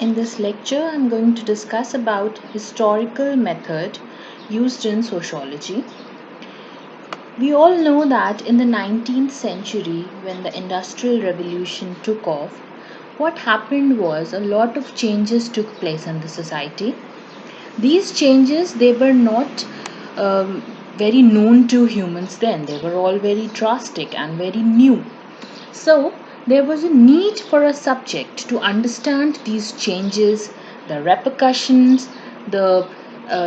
In this lecture, I'm going to discuss about historical method used in sociology. We all know that in the 19th century, when the Industrial Revolution took off, what happened was a lot of changes took place in the society. These changes, they were not very known to humans then. They were all very drastic and very new. So, there was a need for a subject to understand these changes, the repercussions, the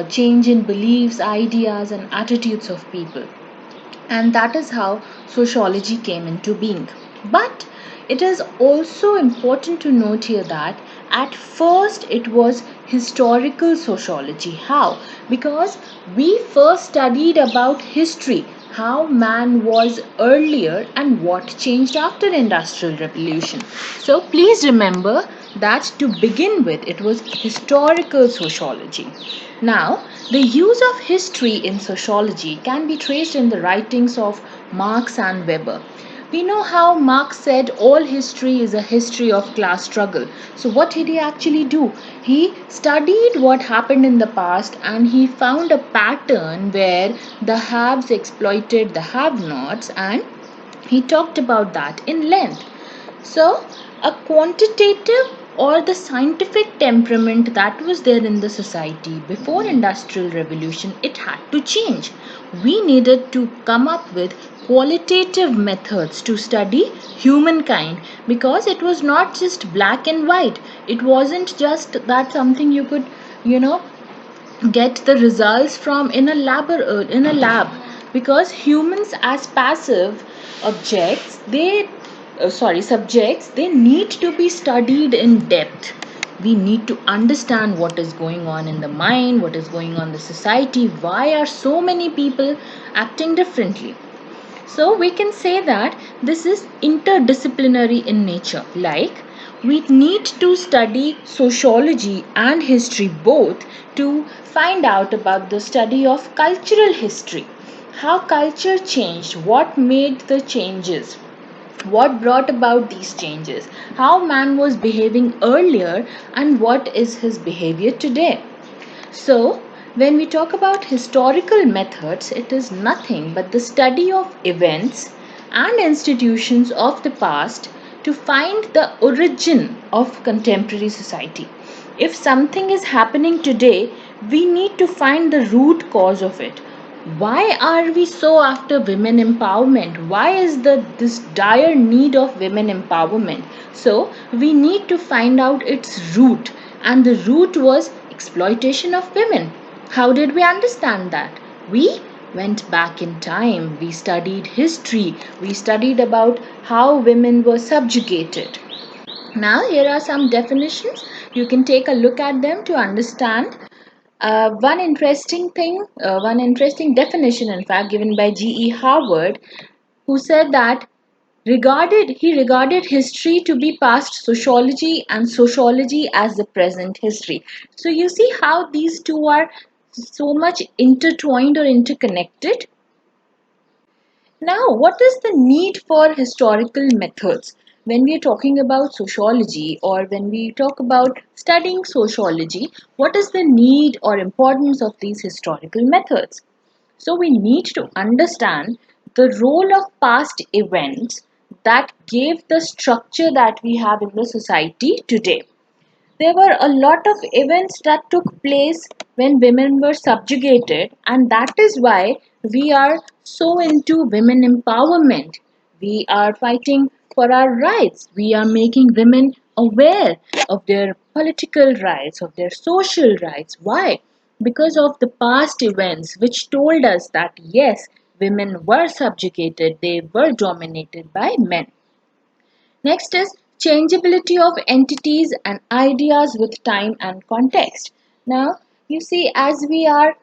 change in beliefs, ideas, and attitudes of people. And that is how sociology came into being. But it is also important to note here that at first it was historical sociology. How? Because we first studied about history, how man was earlier and what changed after industrial revolution. So please remember that to begin with it was historical sociology. Now, the use of history in sociology can be traced in the writings of Marx and Weber. We know how Marx said all history is a history of class struggle. So, what did he actually do? He studied what happened in the past and he found a pattern where the haves exploited the have nots, and he talked about that in length. So, a quantitative or the scientific temperament that was there in the society before industrial revolution, it had to change. We needed to come up with qualitative methods to study humankind, because it was not just black and white. It wasn't just that something you could, you know, get the results from in a lab, because humans as passive objects, subjects, they need to be studied in depth. We need to understand what is going on in the mind, what is going on in the society, why are so many people acting differently. So we can say that this is interdisciplinary in nature. Like, we need to study sociology and history both to find out about the study of cultural history. How culture changed, what made the changes, what brought about these changes, how man was behaving earlier, and what is his behavior today. So, when we talk about historical methods, it is nothing but the study of events and institutions of the past to find the origin of contemporary society. If something is happening today, we need to find the root cause of it. Why are we so after women empowerment? Why is this dire need of women empowerment? So we need to find out its root, and the root was exploitation of women. How did we understand that? We went back in time, we studied history, we studied about how women were subjugated. Now, here are some definitions. You can take a look at them to understand. One interesting definition, in fact, given by G.E. Howard, who said that he regarded history to be past sociology and sociology as the present history. So you see how these two are so much intertwined or interconnected. Now, what is the need for historical methods? When we are talking about sociology, or when we talk about studying sociology, what is the need or importance of these historical methods? So, we need to understand the role of past events that gave the structure that we have in the society today. There were a lot of events that took place when women were subjugated, and that is why we are so into women empowerment. We are fighting for our rights. We are making women aware of their political rights, of their social rights. Why? Because of the past events which told us that yes, women were subjugated, they were dominated by men. Next is changeability of entities and ideas with time and context. Now, you see, as we are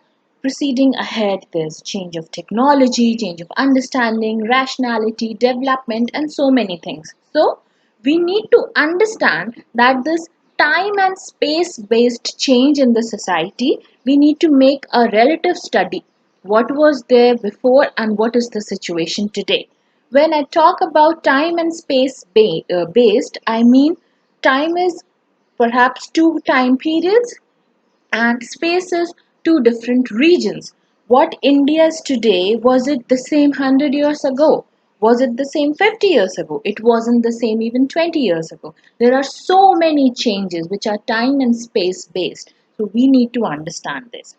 proceeding ahead, there's change of technology, change of understanding, rationality, development, and so many things. So, we need to understand that this time and space based change in the society, we need to make a relative study. What was there before and what is the situation today? When I talk about time and space based, I mean time is perhaps two time periods, and spaces, two different regions. What India is today, was it the same 100 years ago? Was it the same 50 years ago? It wasn't the same even 20 years ago. There are so many changes which are time and space based. So we need to understand this.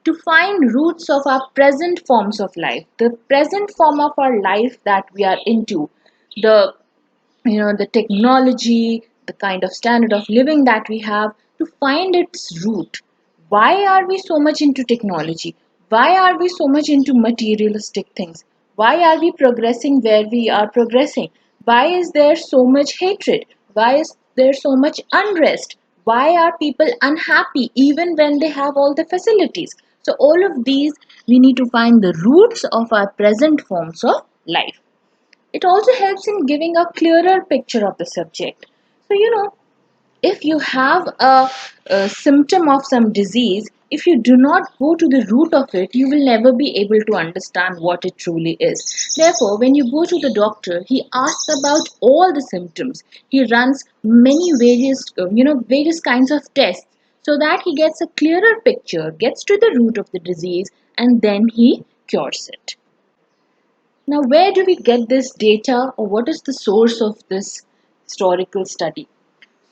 To find roots of our present forms of life, the present form of our life that we are into, the the technology, the kind of standard of living that we have, to find its root. Why are we so much into technology? Why are we so much into materialistic things? Why are we progressing where we are progressing? Why is there so much hatred? Why is there so much unrest? Why are people unhappy even when they have all the facilities? So all of these, we need to find the roots of our present forms of life. It also helps in giving a clearer picture of the subject. So, if you have a symptom of some disease, if you do not go to the root of it, you will never be able to understand what it truly is. Therefore, when you go to the doctor, he asks about all the symptoms. He runs many various kinds of tests so that he gets a clearer picture, gets to the root of the disease, and then he cures it. Now, where do we get this data, or what is the source of this historical study?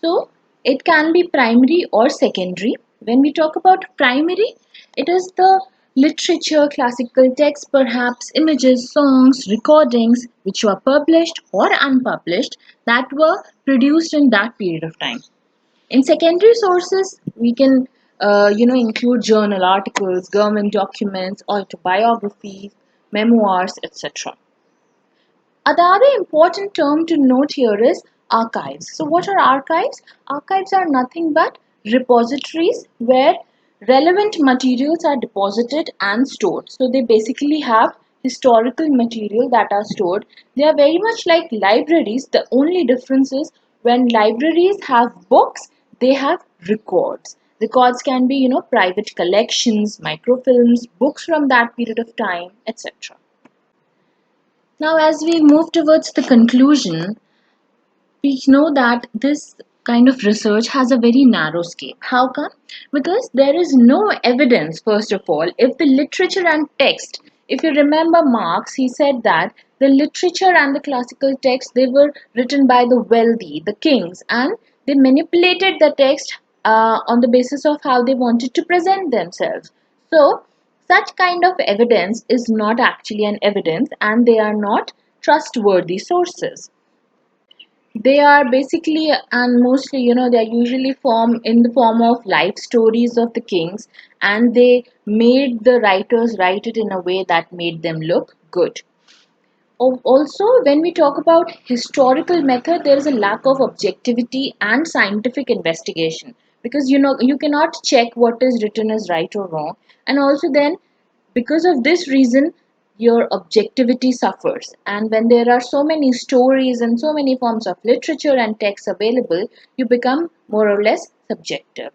So, it can be primary or secondary. When we talk about primary, it is the literature, classical texts, perhaps images, songs, recordings which were published or unpublished that were produced in that period of time. In secondary sources, we can include journal articles, government documents, autobiographies, memoirs, etc. Another important term to note here is archives. So, what are archives? Archives are nothing but repositories where relevant materials are deposited and stored. So, they basically have historical material that are stored. They are very much like libraries. The only difference is when libraries have books, they have records. Records can be, private collections, microfilms, books from that period of time, etc. Now, as we move towards the conclusion, we know that this kind of research has a very narrow scope. How come? Because there is no evidence, first of all, if the literature and text, if you remember Marx, he said that the literature and the classical text, they were written by the wealthy, the kings, and they manipulated the text on the basis of how they wanted to present themselves. So, such kind of evidence is not actually an evidence, and they are not trustworthy sources. They are basically and mostly, they are usually form in the form of life stories of the kings, and they made the writers write it in a way that made them look good. Also, when we talk about historical method, there is a lack of objectivity and scientific investigation, because you cannot check what is written as right or wrong, and also then because of this reason your objectivity suffers. And when there are so many stories and so many forms of literature and text available, you become more or less subjective.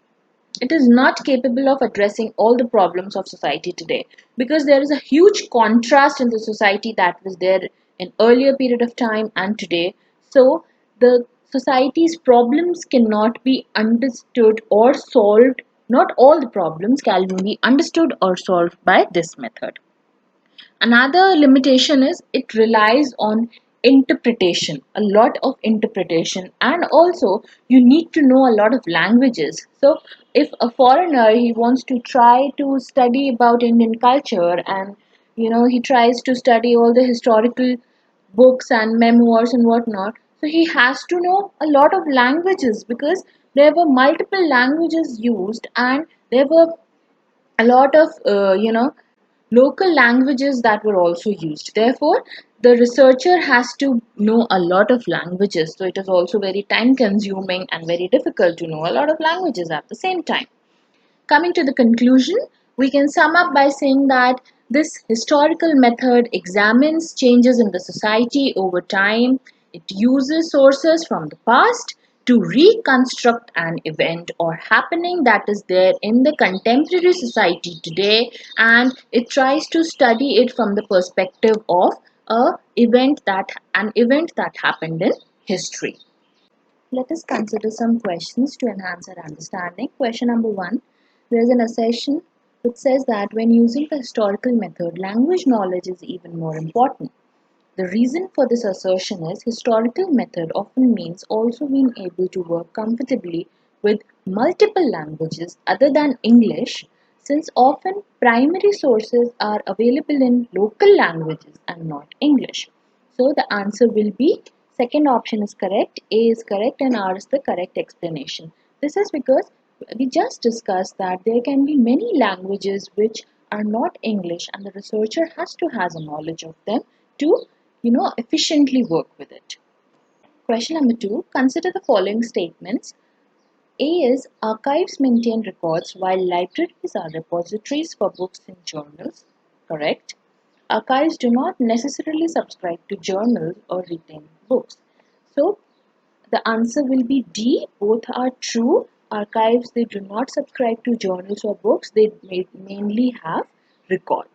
It is not capable of addressing all the problems of society today, because there is a huge contrast in the society that was there in earlier period of time and today. So the society's problems cannot be understood or solved. Not all the problems can be understood or solved by this method. Another limitation is it relies on interpretation, a lot of interpretation, and also you need to know a lot of languages. So, if a foreigner he wants to try to study about Indian culture, and he tries to study all the historical books and memoirs and whatnot, so he has to know a lot of languages, because there were multiple languages used, and there were a lot of local languages that were also used. Therefore, the researcher has to know a lot of languages, so it is also very time consuming and very difficult to know a lot of languages at the same time. Coming to the conclusion, we can sum up by saying that this historical method examines changes in the society over time. It uses sources from the past to reconstruct an event or happening that is there in the contemporary society today, and it tries to study it from the perspective of an event that happened in history. Let us consider some questions to enhance our understanding. Question number 1. There is an assertion which says that when using the historical method, language knowledge is even more important. The reason for this assertion is historical method often means also being able to work comfortably with multiple languages other than English, since often primary sources are available in local languages and not English. So the answer will be second option is correct, A is correct and R is the correct explanation. This is because we just discussed that there can be many languages which are not English and the researcher has to has a knowledge of them to efficiently work with it. Question number 2. Consider the following statements. A is archives maintain records while libraries are repositories for books and journals. Correct. Archives do not necessarily subscribe to journals or retain books. So the answer will be D. Both are true. Archives, they do not subscribe to journals or books. They mainly have records.